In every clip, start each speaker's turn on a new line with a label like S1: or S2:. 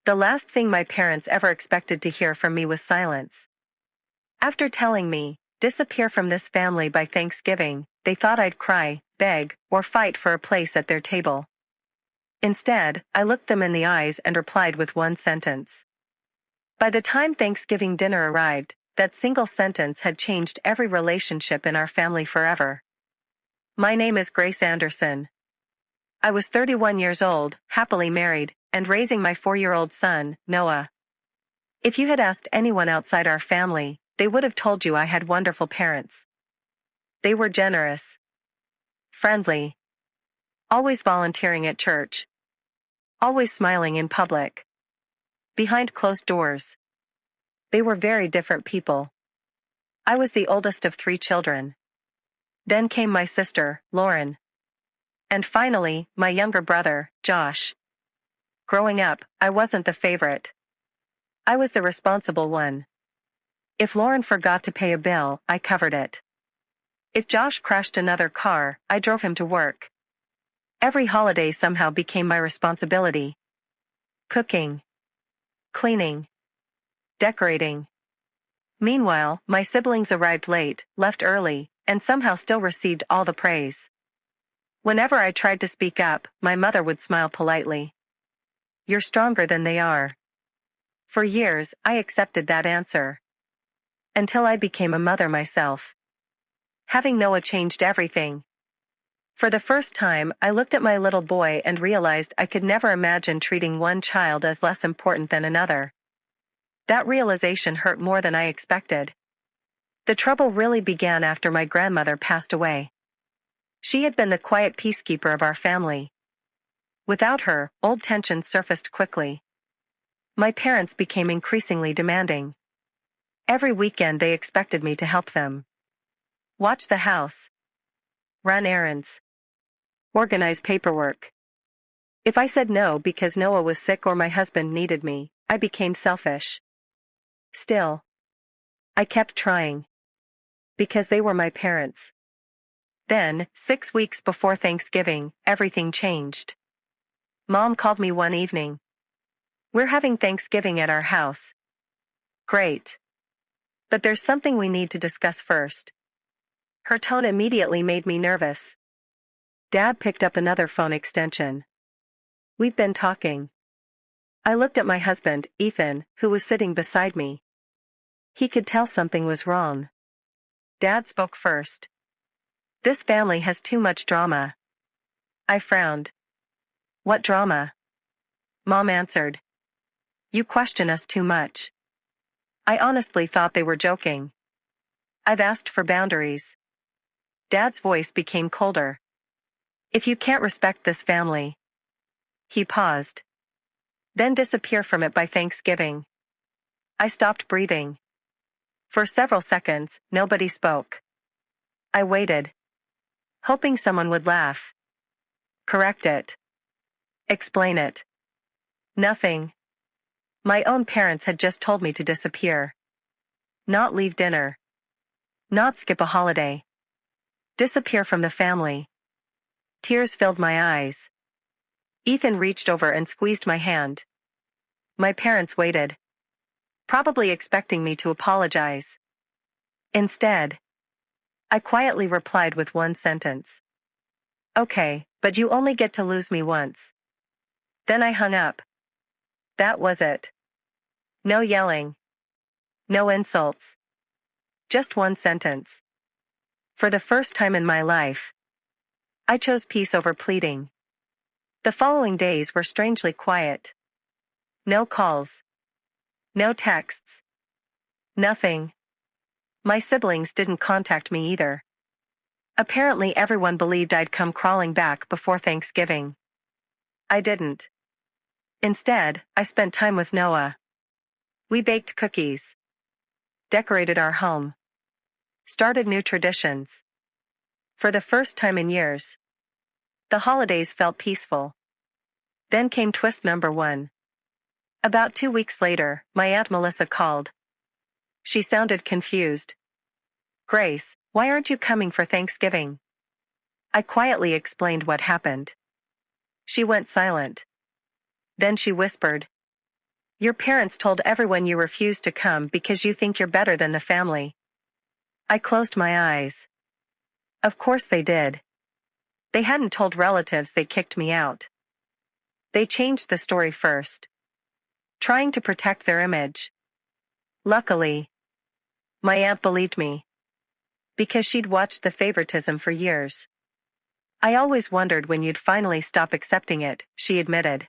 S1: The last thing my parents ever expected to hear from me was silence. After telling me, disappear from this family by Thanksgiving, they thought I'd cry, beg, or fight for a place at their table. Instead, I looked them in the eyes and replied with one sentence. By the time Thanksgiving dinner arrived, that single sentence had changed every relationship in our family forever. My name is Grace Anderson. I was 31 years old, happily married, and raising my 4-year-old son, Noah. If you had asked anyone outside our family, they would have told you I had wonderful parents. They were generous, friendly, always volunteering at church, always smiling in public. Behind closed doors, they were very different people. I was the oldest of 3 children. Then came my sister, Lauren. And finally, my younger brother, Josh. Growing up, I wasn't the favorite. I was the responsible one. If Lauren forgot to pay a bill, I covered it. If Josh crashed another car, I drove him to work. Every holiday somehow became my responsibility. Cooking, cleaning, decorating. Meanwhile, my siblings arrived late, left early, and somehow still received all the praise. Whenever I tried to speak up, my mother would smile politely. You're stronger than they are. For years, I accepted that answer. Until I became a mother myself. Having Noah changed everything. For the first time, I looked at my little boy and realized I could never imagine treating one child as less important than another. That realization hurt more than I expected. The trouble really began after my grandmother passed away. She had been the quiet peacekeeper of our family. Without her, old tensions surfaced quickly. My parents became increasingly demanding. Every weekend they expected me to help them. Watch the house. Run errands. Organize paperwork. If I said no because Noah was sick or my husband needed me, I became selfish. Still, I kept trying. Because they were my parents. Then, 6 weeks before Thanksgiving, everything changed. Mom called me one evening. We're having Thanksgiving at our house. Great. But there's something we need to discuss first. Her tone immediately made me nervous. Dad picked up another phone extension. We've been talking. I looked at my husband, Ethan, who was sitting beside me. He could tell something was wrong. Dad spoke first. This family has too much drama. I frowned. What drama? Mom answered. You question us too much. I honestly thought they were joking. I've asked for boundaries. Dad's voice became colder. If you can't respect this family. He paused. Then disappear from it by Thanksgiving. I stopped breathing. For several seconds, nobody spoke. I waited. Hoping someone would laugh. Correct it. Explain it. Nothing. My own parents had just told me to disappear. Not leave dinner. Not skip a holiday. Disappear from the family. Tears filled my eyes. Ethan reached over and squeezed my hand. My parents waited. Probably expecting me to apologize. Instead, I quietly replied with one sentence. Okay, but you only get to lose me once. Then I hung up. That was it. No yelling. No insults. Just one sentence. For the first time in my life, I chose peace over pleading. The following days were strangely quiet. No calls. No texts. Nothing. My siblings didn't contact me either. Apparently everyone believed I'd come crawling back before Thanksgiving. I didn't. Instead, I spent time with Noah. We baked cookies. Decorated our home. Started new traditions. For the first time in years, the holidays felt peaceful. Then came twist number 1. About 2 weeks later, my Aunt Melissa called. She sounded confused. Grace, why aren't you coming for Thanksgiving? I quietly explained what happened. She went silent. Then she whispered. Your parents told everyone you refused to come because you think you're better than the family. I closed my eyes. Of course they did. They hadn't told relatives they kicked me out. They changed the story first, trying to protect their image. Luckily, my aunt believed me, because she'd watched the favoritism for years. I always wondered when you'd finally stop accepting it, she admitted.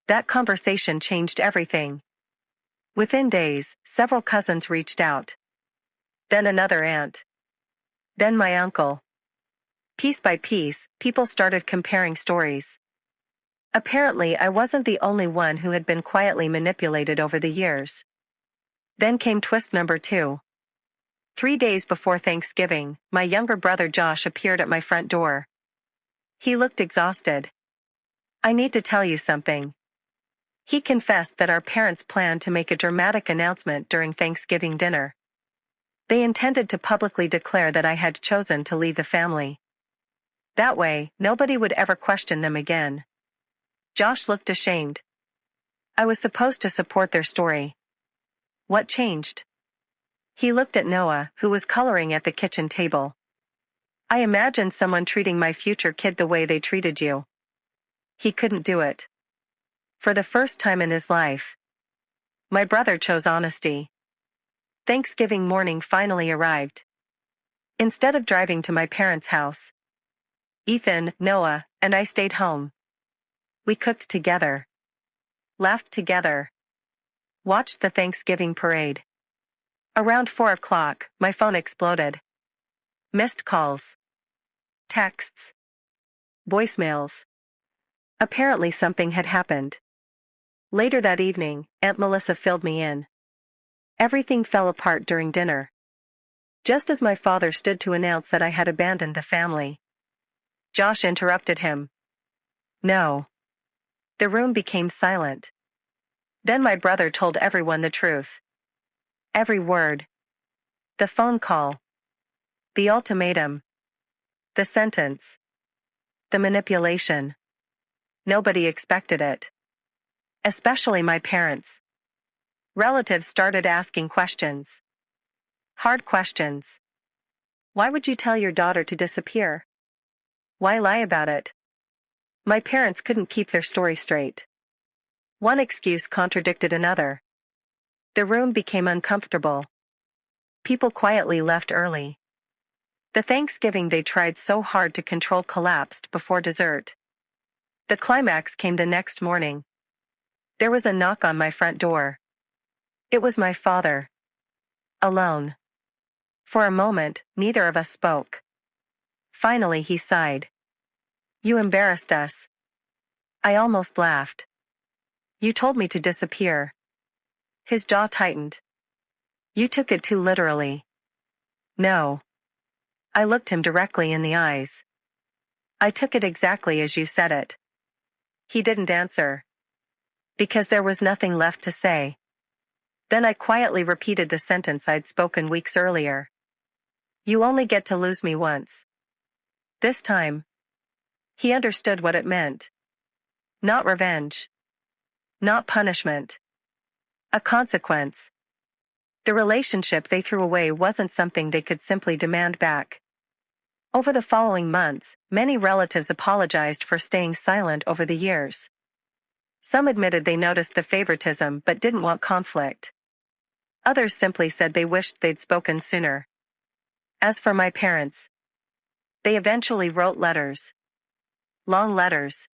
S1: That conversation changed everything. Within days, several cousins reached out. Then another aunt. Then my uncle. Piece by piece, people started comparing stories. Apparently, I wasn't the only one who had been quietly manipulated over the years. Then came twist number 2. 3 days before Thanksgiving, my younger brother Josh appeared at my front door. He looked exhausted. I need to tell you something. He confessed that our parents planned to make a dramatic announcement during Thanksgiving dinner. They intended to publicly declare that I had chosen to leave the family. That way, nobody would ever question them again. Josh looked ashamed. I was supposed to support their story. What changed? He looked at Noah, who was coloring at the kitchen table. I imagined someone treating my future kid the way they treated you. He couldn't do it. For the first time in his life, my brother chose honesty. Thanksgiving morning finally arrived. Instead of driving to my parents' house, Ethan, Noah, and I stayed home. We cooked together, laughed together, watched the Thanksgiving parade. Around 4 o'clock, my phone exploded. Missed calls, texts, voicemails. Apparently something had happened. Later that evening, Aunt Melissa filled me in. Everything fell apart during dinner. Just as my father stood to announce that I had abandoned the family, Josh interrupted him. No. The room became silent. Then my brother told everyone the truth. Every word. The phone call. The ultimatum. The sentence. The manipulation. Nobody expected it. Especially my parents. Relatives started asking questions. Hard questions. Why would you tell your daughter to disappear? Why lie about it? My parents couldn't keep their story straight. One excuse contradicted another. The room became uncomfortable. People quietly left early. The Thanksgiving they tried so hard to control collapsed before dessert. The climax came the next morning. There was a knock on my front door. It was my father. Alone. For a moment, neither of us spoke. Finally he sighed. You embarrassed us. I almost laughed. You told me to disappear. His jaw tightened. You took it too literally. No. I looked him directly in the eyes. I took it exactly as you said it. He didn't answer. Because there was nothing left to say. Then I quietly repeated the sentence I'd spoken weeks earlier. You only get to lose me once. This time, he understood what it meant. Not revenge. Not punishment. A consequence. The relationship they threw away wasn't something they could simply demand back. Over the following months, many relatives apologized for staying silent over the years. Some admitted they noticed the favoritism but didn't want conflict. Others simply said they wished they'd spoken sooner. As for my parents, they eventually wrote letters. Long letters.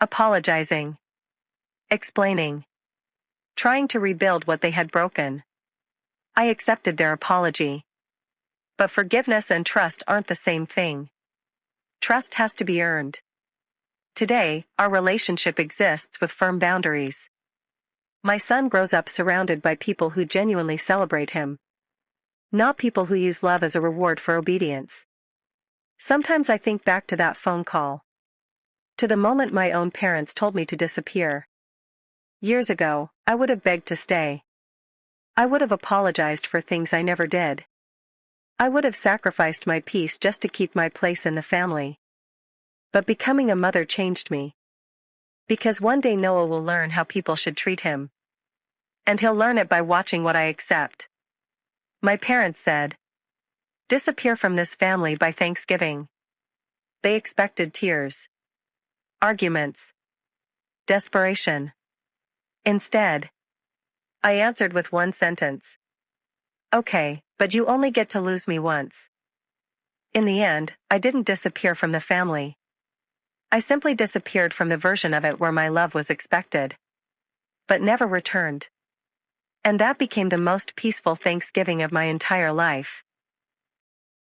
S1: Apologizing. Explaining. Trying to rebuild what they had broken. I accepted their apology. But forgiveness and trust aren't the same thing. Trust has to be earned. Today, our relationship exists with firm boundaries. My son grows up surrounded by people who genuinely celebrate him. Not people who use love as a reward for obedience. Sometimes I think back to that phone call. To the moment my own parents told me to disappear. Years ago, I would have begged to stay. I would have apologized for things I never did. I would have sacrificed my peace just to keep my place in the family. But becoming a mother changed me. Because one day Noah will learn how people should treat him. And he'll learn it by watching what I accept. My parents said, disappear from this family by Thanksgiving. They expected tears, arguments, desperation. Instead, I answered with one sentence. Okay, but you only get to lose me once. In the end, I didn't disappear from the family. I simply disappeared from the version of it where my love was expected, but never returned. And that became the most peaceful Thanksgiving of my entire life.